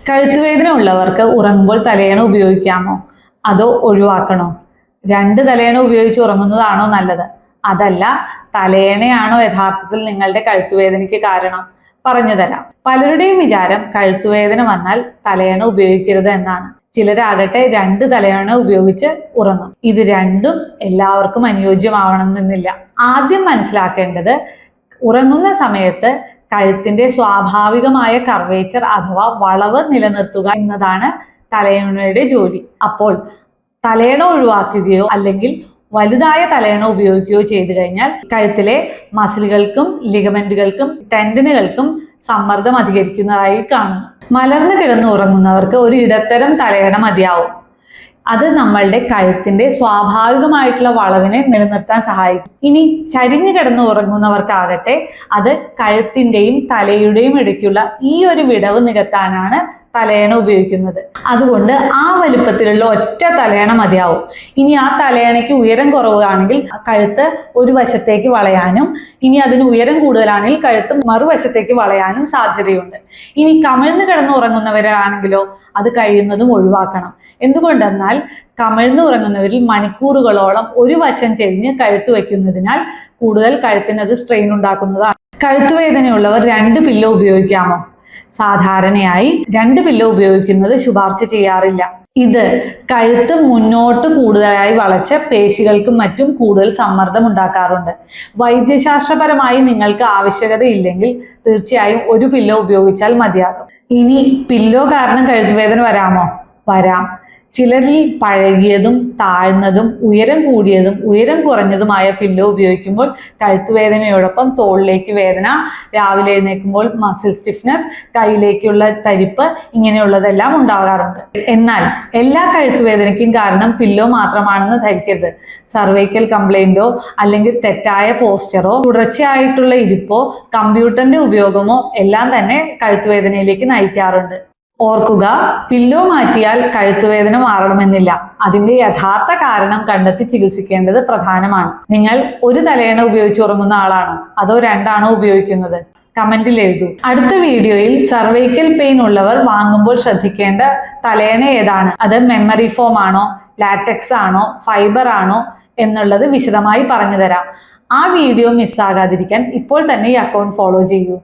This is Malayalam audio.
കഴുത്തുവേദന ഉള്ളവർക്ക് ഉറങ്ങുമ്പോൾ തലയണ ഉപയോഗിക്കാമോ അതോ ഒഴിവാക്കണോ? രണ്ട് തലയണ ഉപയോഗിച്ച് ഉറങ്ങുന്നതാണോ നല്ലത്? അതല്ല, തലയണയാണോ യഥാർത്ഥത്തിൽ നിങ്ങളുടെ കഴുത്തുവേദനയ്ക്ക് കാരണം? പറഞ്ഞു തരാം. പലരുടെയും വിചാരം കഴുത്തുവേദന വന്നാൽ തലയണ ഉപയോഗിക്കരുത് എന്നാണ്. ചിലരാകട്ടെ രണ്ട് തലയണ ഉപയോഗിച്ച് ഉറങ്ങും. ഇത് രണ്ടും എല്ലാവർക്കും അനുയോജ്യമാവണമെന്നില്ല. ആദ്യം മനസ്സിലാക്കേണ്ടത്, ഉറങ്ങുന്ന സമയത്ത് കഴുത്തിന്റെ സ്വാഭാവികമായ കർവേച്ചർ അഥവാ വളവ് നിലനിർത്തുക എന്നതാണ് തലയണയുടെ ജോലി. അപ്പോൾ തലയണ ഒഴിവാക്കുകയോ അല്ലെങ്കിൽ വലുതായ തലയണ ഉപയോഗിക്കുകയോ ചെയ്തു കഴിഞ്ഞാൽ കഴുത്തിലെ മസിലുകൾക്കും ലിഗമെന്റുകൾക്കും ടെൻഡനുകൾക്കും സമ്മർദ്ദം അധികരിക്കുന്നതായി കാണുന്നു. മലർന്നു കിടന്ന് ഉറങ്ങുന്നവർക്ക് ഒരു ഇടത്തരം തലയണ മതിയാവും. അത് നമ്മളുടെ കഴുത്തിന്റെ സ്വാഭാവികമായിട്ടുള്ള വളവിനെ നിലനിർത്താൻ സഹായിക്കും. ഇനി ചരിഞ്ഞു കിടന്ന് ഉറങ്ങുന്നവർക്കാകട്ടെ അത് കഴുത്തിന്റെയും തലയുടെയും ഇടയ്ക്കുള്ള ഈ ഒരു വിടവ് നികത്താനാണ് തലയണ ഉപയോഗിക്കുന്നത്. അതുകൊണ്ട് ആ വലുപ്പത്തിലുള്ള ഒറ്റ തലയണ മതിയാവും. ഇനി ആ തലയണയ്ക്ക് ഉയരം കുറവാണെങ്കിൽ കഴുത്ത് ഒരു വശത്തേക്ക് വളയാനും ഇനി അതിന് ഉയരം കൂടുതലാണെങ്കിൽ കഴുത്ത് മറുവശത്തേക്ക് വളയാനും സാധ്യതയുണ്ട്. ഇനി കമിഴ്ന്ന് കിടന്ന് ഉറങ്ങുന്നവരാണെങ്കിലോ അത് കഴിയുന്നതും ഒഴിവാക്കണം. എന്തുകൊണ്ടെന്നാൽ കമിഴ്ന്ന് ഉറങ്ങുന്നവരിൽ മണിക്കൂറുകളോളം ഒരു വശം ചെരിഞ്ഞ് കഴുത്ത് വയ്ക്കുന്നതിനാൽ കൂടുതൽ കഴുത്തിനത് സ്ട്രെയിൻ ഉണ്ടാക്കുന്നതാണ്. കഴുത്തുവേദനയുള്ളവർ രണ്ട് പില്ലോ ഉപയോഗിക്കാമോ? സാധാരണയായി രണ്ട് പില്ലോ ഉപയോഗിക്കുന്നത് ശുപാർശ ചെയ്യാറില്ല. ഇത് കഴുത്ത് മുന്നോട്ട് കൂടുതലായി വളച്ച് പേശികൾക്കും മറ്റും കൂടുതൽ സമ്മർദ്ദം ഉണ്ടാക്കാറുണ്ട്. വൈദ്യശാസ്ത്രപരമായി നിങ്ങൾക്ക് ആവശ്യകതയില്ലെങ്കിൽ തീർച്ചയായും ഒരു പില്ലോ ഉപയോഗിച്ചാൽ മതിയാകും. ഇനി പില്ലോ കാരണം കഴുത്തുവേദന വരാമോ? വരാം. ചിലരിൽ പഴകിയതും താഴ്ന്നതും ഉയരം കൂടിയതും ഉയരം കുറഞ്ഞതുമായ പില്ലോ ഉപയോഗിക്കുമ്പോൾ കഴുത്തുവേദനയോടൊപ്പം തോളിലേക്ക് വേദന, രാവിലെ എഴുന്നേൽക്കുമ്പോൾ മസിൽ സ്റ്റിഫ്നെസ്, കൈയിലേക്കുള്ള തരിപ്പ്, ഇങ്ങനെയുള്ളതെല്ലാം ഉണ്ടാകാറുണ്ട്. എന്നാൽ എല്ലാ കഴുത്തുവേദനയ്ക്കും കാരണം പില്ലോ മാത്രമാണെന്ന് ധരിക്കരുത്. സർവൈക്കൽ കംപ്ലൈന്റോ അല്ലെങ്കിൽ തെറ്റായ പോസ്ചറോ തുടർച്ചയായിട്ടുള്ള ഇരിപ്പോ കമ്പ്യൂട്ടറിന്റെ ഉപയോഗമോ എല്ലാം തന്നെ കഴുത്തുവേദനയിലേക്ക് നയിക്കാറുണ്ട്. ഓർക്കുക, പില്ലോ മാറ്റിയാൽ കഴുത്തുവേദന മാറണമെന്നില്ല. അതിന്റെ യഥാർത്ഥ കാരണം കണ്ടെത്തി ചികിത്സിക്കേണ്ടത് പ്രധാനമാണ്. നിങ്ങൾ ഒരു തലയണ ഉപയോഗിച്ച് ഉറങ്ങുന്ന ആളാണോ അതോ രണ്ടാണോ ഉപയോഗിക്കുന്നത്? കമന്റിൽ എഴുതൂ. അടുത്ത വീഡിയോയിൽ സർവൈക്കൽ പെയിൻ ഉള്ളവർ വാങ്ങുമ്പോൾ ശ്രദ്ധിക്കേണ്ട തലയണ ഏതാണ്, അത് മെമ്മറി ഫോം ആണോ, ലാറ്റക്സ് ആണോ, ഫൈബർ ആണോ എന്നുള്ളത് വിശദമായി പറഞ്ഞു തരാം. ആ വീഡിയോ മിസ്സാകാതിരിക്കാൻ ഇപ്പോൾ തന്നെ ഈ അക്കൗണ്ട് ഫോളോ ചെയ്യൂ.